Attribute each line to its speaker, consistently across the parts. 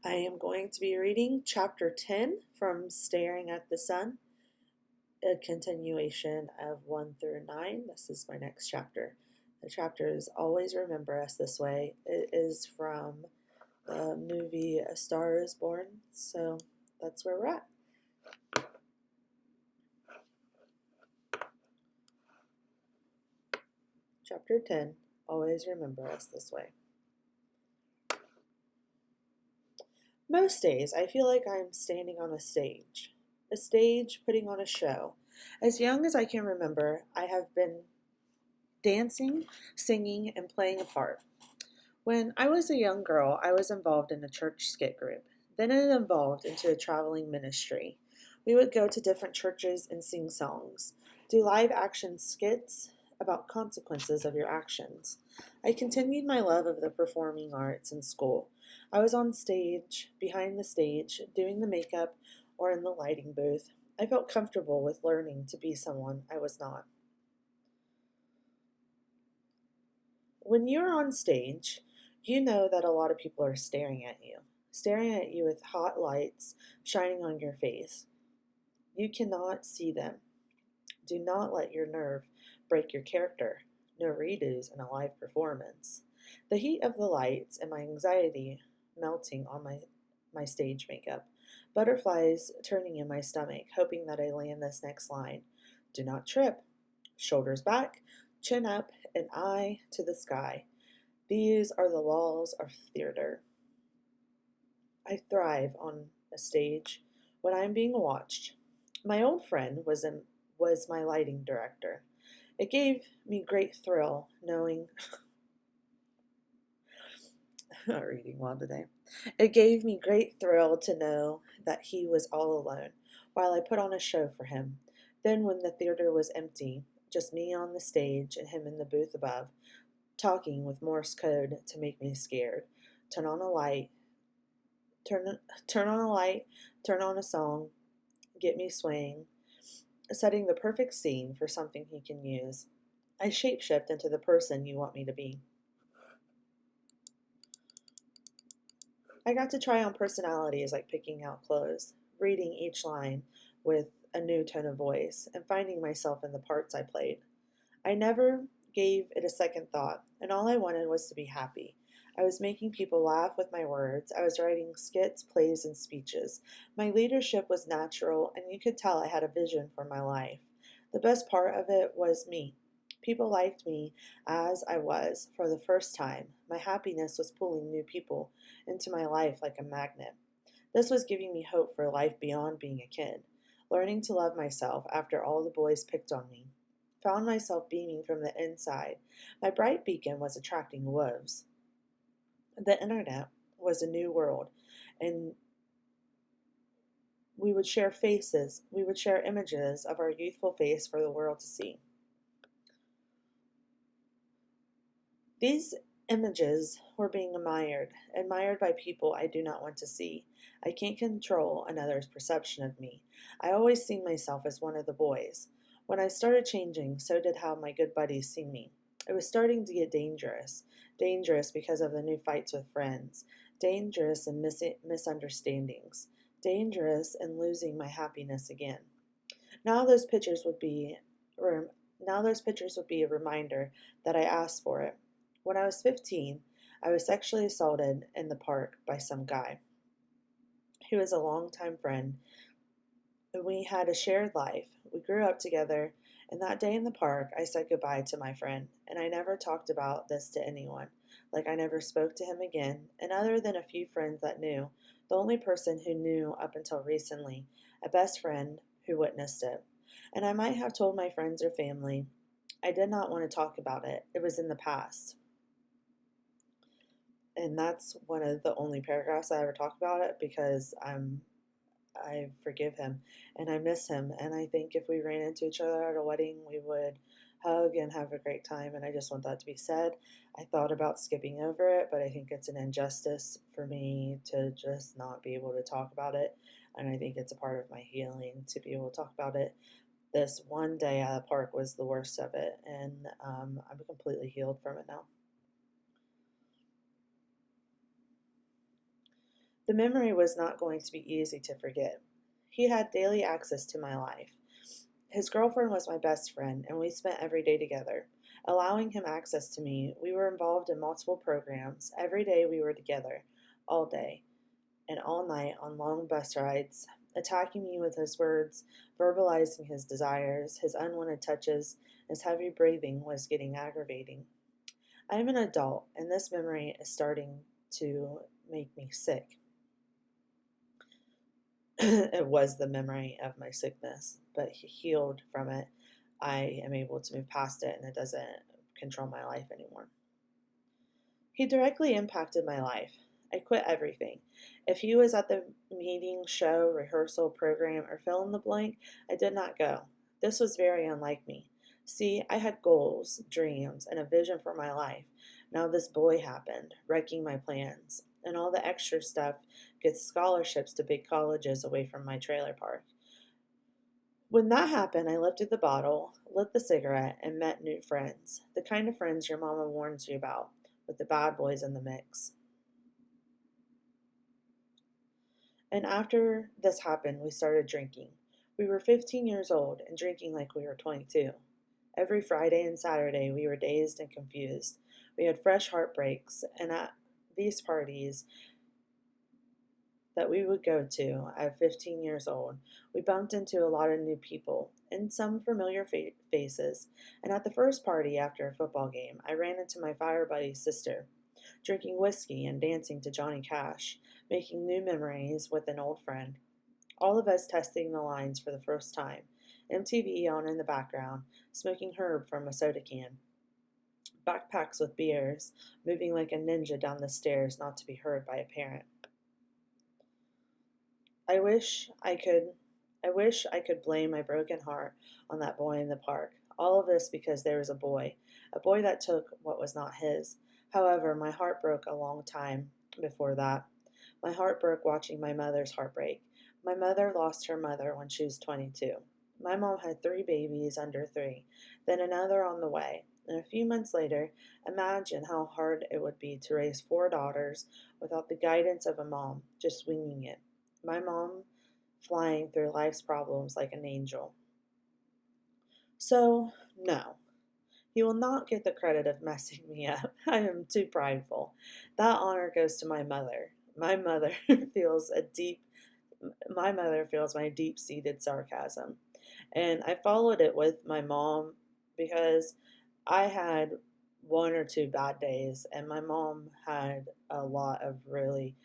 Speaker 1: I am going to be reading Chapter 10 from Staring at the Sun, a continuation of 1 through 9. This is my next chapter. The chapter is Always Remember Us This Way. It is from the movie A Star is Born, so that's where we're at. Chapter 10 Always Remember Us This Way. Most days, I feel like I'm standing on a stage putting on a show. As young as I can remember, I have been dancing, singing, and playing a part. When I was a young girl, I was involved in a church skit group. Then it evolved into a traveling ministry. We would go to different churches and sing songs, do live action skits about consequences of your actions. I continued my love of the performing arts in school. I was on stage, behind the stage, doing the makeup, or in the lighting booth. I felt comfortable with learning to be someone I was not. When you're on stage, you know that a lot of people are staring at you with hot lights shining on your face. You cannot see them. Do not let your nerve break your character. No redos in a live performance. The heat of the lights and my anxiety melting on my stage makeup. Butterflies turning in my stomach, hoping that I land this next line. Do not trip. Shoulders back, chin up, and eye to the sky. These are the laws of theater. I thrive on a stage when I am being watched. My old friend was my lighting director. It gave me great thrill knowing not reading well today. It gave me great thrill to know that he was all alone while I put on a show for him. Then when the theater was empty, just me on the stage and him in the booth above, talking with Morse code to make me scared. Turn on a light, turn on a light, turn on a song, get me swaying, setting the perfect scene for something he can use. I shapeshift into the person you want me to be. I got to try on personalities like picking out clothes, reading each line with a new tone of voice, and finding myself in the parts I played. I never gave it a second thought, and all I wanted was to be happy. I was making people laugh with my words. I was writing skits, plays, and speeches. My leadership was natural, and you could tell I had a vision for my life. The best part of it was me. People liked me as I was for the first time. My happiness was pulling new people into my life like a magnet. This was giving me hope for life beyond being a kid. Learning to love myself after all the boys picked on me. Found myself beaming from the inside. My bright beacon was attracting wolves. The internet was a new world, and we would share images of our youthful face for the world to see. These images were being admired by people I do not want to see. I can't control another's perception of me. I always see myself as one of the boys. When I started changing, so did how my good buddies see me. It was starting to get dangerous. Dangerous because of the new fights with friends. Dangerous in misunderstandings. Dangerous in losing my happiness again. Now those pictures would be now those pictures would be a reminder that I asked for it. When I was 15, I was sexually assaulted in the park by some guy. He was a longtime friend. We had a shared life. We grew up together, and that day in the park, I said goodbye to my friend, and I never talked about this to anyone. Like I never spoke to him again, and other than a few friends that knew, the only person who knew up until recently, a best friend who witnessed it. And I might have told my friends or family. I did not want to talk about it. It was in the past. And that's one of the only paragraphs I ever talk about it because I forgive him and I miss him. And I think if we ran into each other at a wedding, we would hug and have a great time. And I just want that to be said. I thought about skipping over it, but I think it's an injustice for me to just not be able to talk about it. And I think it's a part of my healing to be able to talk about it. This one day at the park was the worst of it. And I'm completely healed from it now. The memory was not going to be easy to forget. He had daily access to my life. His girlfriend was my best friend, and we spent every day together. Allowing him access to me, we were involved in multiple programs. Every day we were together, all day and all night on long bus rides, attacking me with his words, verbalizing his desires, his unwanted touches. His heavy breathing was getting aggravating. I am an adult, and this memory is starting to make me sick. It was the memory of my sickness, but healed from it, I am able to move past it and it doesn't control my life anymore. He directly impacted my life. I quit everything. If he was at the meeting, show, rehearsal, program, or fill in the blank, I did not go. This was very unlike me. See, I had goals, dreams, and a vision for my life. Now this boy happened, wrecking my plans, and all the extra stuff gets scholarships to big colleges away from my trailer park. When that happened, I lifted the bottle, lit the cigarette, and met new friends. The kind of friends your mama warns you about, with the bad boys in the mix. And after this happened, we started drinking. We were 15 years old and drinking like we were 22. Every Friday and Saturday, we were dazed and confused. We had fresh heartbreaks, and at these parties that we would go to at 15 years old, we bumped into a lot of new people and some familiar faces. And at the first party after a football game, I ran into my fire buddy's sister, drinking whiskey and dancing to Johnny Cash, making new memories with an old friend. All of us testing the lines for the first time. MTV on in the background, smoking herb from a soda can. Backpacks with beers, moving like a ninja down the stairs not to be heard by a parent. I wish I could I wish I could blame my broken heart on that boy in the park. All of this because there was a boy that took what was not his. However, my heart broke a long time before that. My heart broke watching my mother's heartbreak. My mother lost her mother when she was 22. My mom had 3 babies under 3, then another on the way. And a few months later, imagine how hard it would be to raise 4 daughters without the guidance of a mom, just winging it. My mom flying through life's problems like an angel. So, no, he will not get the credit of messing me up. I am too prideful. That honor goes to my mother. Feels a deep my mother feels my deep-seated sarcasm. And I followed it with my mom because I had 1 or 2 bad days and my mom had a lot of really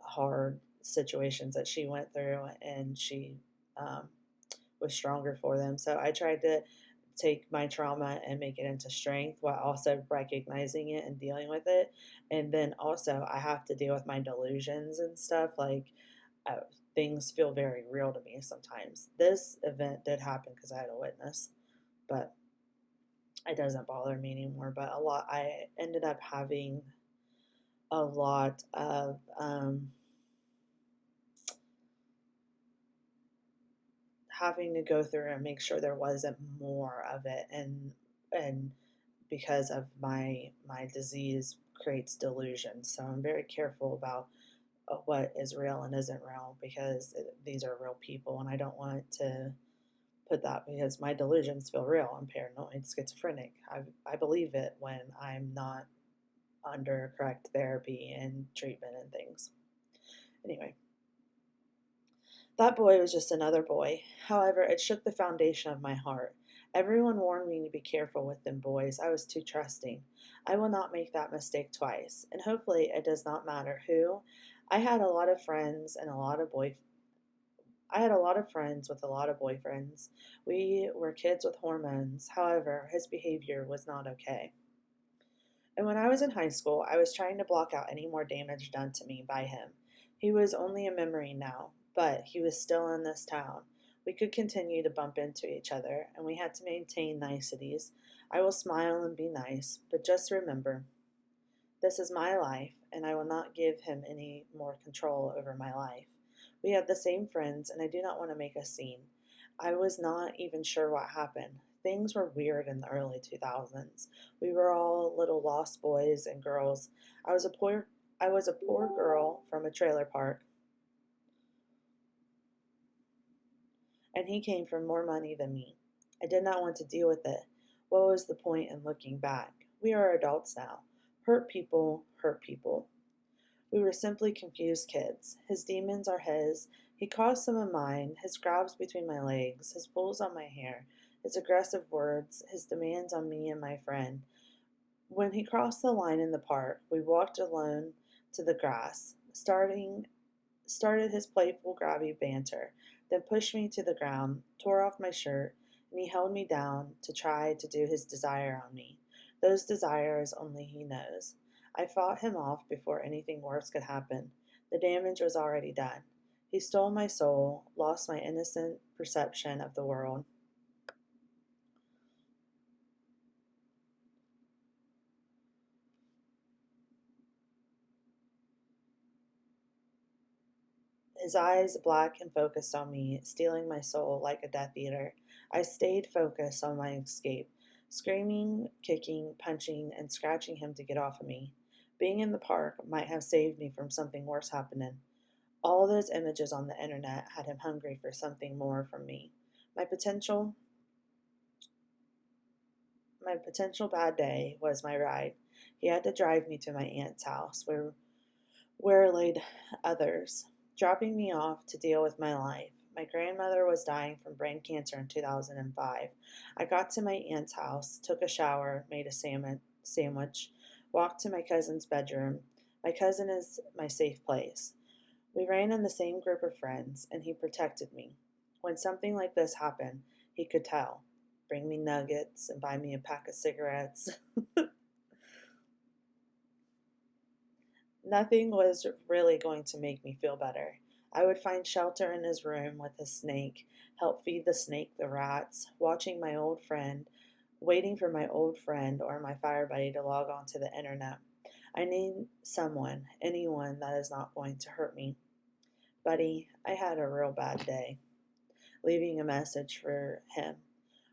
Speaker 1: hard situations that she went through and she um, was stronger for them. So I tried to take my trauma and make it into strength while also recognizing it and dealing with it. And then also, I have to deal with my delusions and stuff. Like, uh, things feel very real to me sometimes. This event did happen because I had a witness, but it doesn't bother me anymore. But I ended up having a lot of having to go through and make sure there wasn't more of it, and because of my disease creates delusion, so I'm very careful about what is real and isn't real because these are real people and I don't want to put that because my delusions feel real. I'm paranoid schizophrenic. I believe it when I'm not under correct therapy and treatment and things. Anyway, that boy was just another boy. However, it shook the foundation of my heart. Everyone warned me to be careful with them boys. I was too trusting. I will not make that mistake twice, and hopefully it does not matter who. I had a lot of friends and a lot of boy I had a lot of friends with a lot of boyfriends. We were kids with hormones. However, his behavior was not okay. And when I was in high school, I was trying to block out any more damage done to me by him. He was only a memory now, but he was still in this town. We could continue to bump into each other, and we had to maintain niceties. I will smile and be nice, but just remember, this is my life, and I will not give him any more control over my life. We have the same friends, and I do not want to make a scene. I was not even sure what happened. Things were weird in the early 2000s. We were all little lost boys and girls. I was a poor girl from a trailer park. and he came for more money than me. I did not want to deal with it. What was the point in looking back? We are adults now. Hurt people hurt people. We were simply confused kids. His demons are his. He caused some of mine. His grabs between my legs, his pulls on my hair, his aggressive words, his demands on me and my friend. When he crossed the line in the park, we walked alone to the grass, started his playful grabby banter, then pushed me to the ground, tore off my shirt, and he held me down to try to do his desire on me. Those desires only he knows. I fought him off before anything worse could happen. The damage was already done. He stole my soul, lost my innocent perception of the world. His eyes black and focused on me, stealing my soul like a Death Eater. I stayed focused on my escape, screaming, kicking, punching, and scratching him to get off of me. Being in the park might have saved me from something worse happening. All those images on the internet had him hungry for something more from me. My potential my potential bad day was my ride. He had to drive me to my aunt's house where laid others, dropping me off to deal with my life. My grandmother was dying from brain cancer in 2005. I got to my aunt's house, took a shower, made a sandwich, walked to my cousin's bedroom. My cousin is my safe place. We ran in the same group of friends, and he protected me. When something like this happened, he could tell. Bring me nuggets and buy me a pack of cigarettes. Nothing was really going to make me feel better. I would find shelter in his room with his snake, help feed the snake the rats, waiting for my old friend or my fire buddy to log on to the internet. I need someone, anyone that is not going to hurt me. Buddy, I had a real bad day. Leaving a message for him.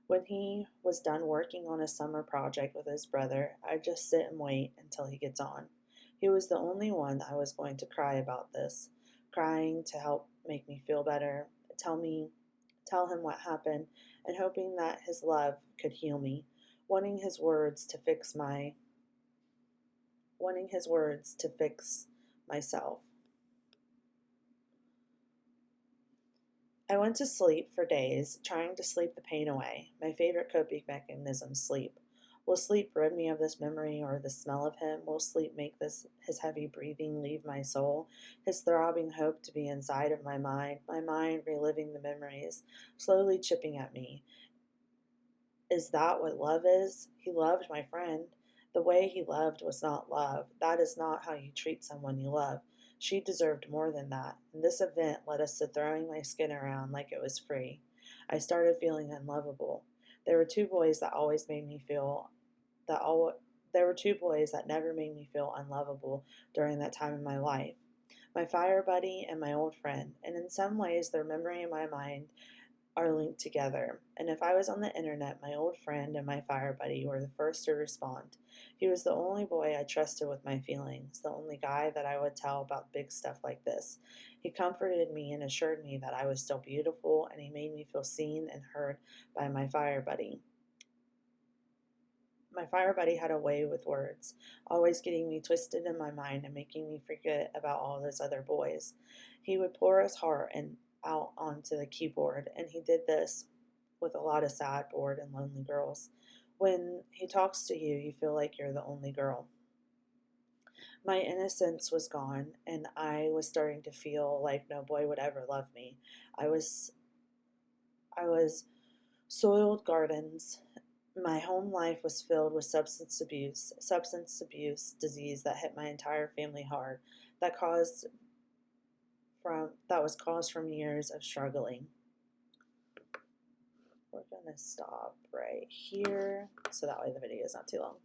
Speaker 1: When he was done working on a summer project with his brother, I'd just sit and wait until he gets on. He was the only one I was going to cry about this, crying to help make me feel better, tell him what happened, and hoping that his love could heal me, wanting his words to fix my wanting his words to fix myself. I went to sleep for days, trying to sleep the pain away. My favorite coping mechanism, sleep. Will sleep rid me of this memory or the smell of him? Will sleep make his heavy breathing leave my soul? His throbbing hope to be inside of my mind reliving the memories, slowly chipping at me. Is that what love is? He loved my friend. The way he loved was not love. That is not how you treat someone you love. She deserved more than that, and this event led us to throwing my skin around like it was free. I started feeling unlovable. There were two boys that always made me feel that all there were two boys that never made me feel unlovable during that time in my life. My fire buddy and my old friend, and in some ways their memory in my mind are linked together. And if I was on the internet, my old friend and my fire buddy were the first to respond. He was the only boy I trusted with my feelings, the only guy that I would tell about big stuff like this. He comforted me and assured me that I was still beautiful, and he made me feel seen and heard by my fire buddy. My fire buddy had a way with words, always getting me twisted in my mind and making me forget about all those other boys. He would pour his heart and out onto the keyboard, and he did this with a lot of sad, bored, and lonely girls. When he talks to you, you feel like you're the only girl. My innocence was gone, and I was starting to feel like no boy would ever love me. I was, I was soiled gardens. My home life was filled with substance abuse disease that hit my entire family hard, that was caused from years of struggling. We're gonna stop right here so that way the video is not too long.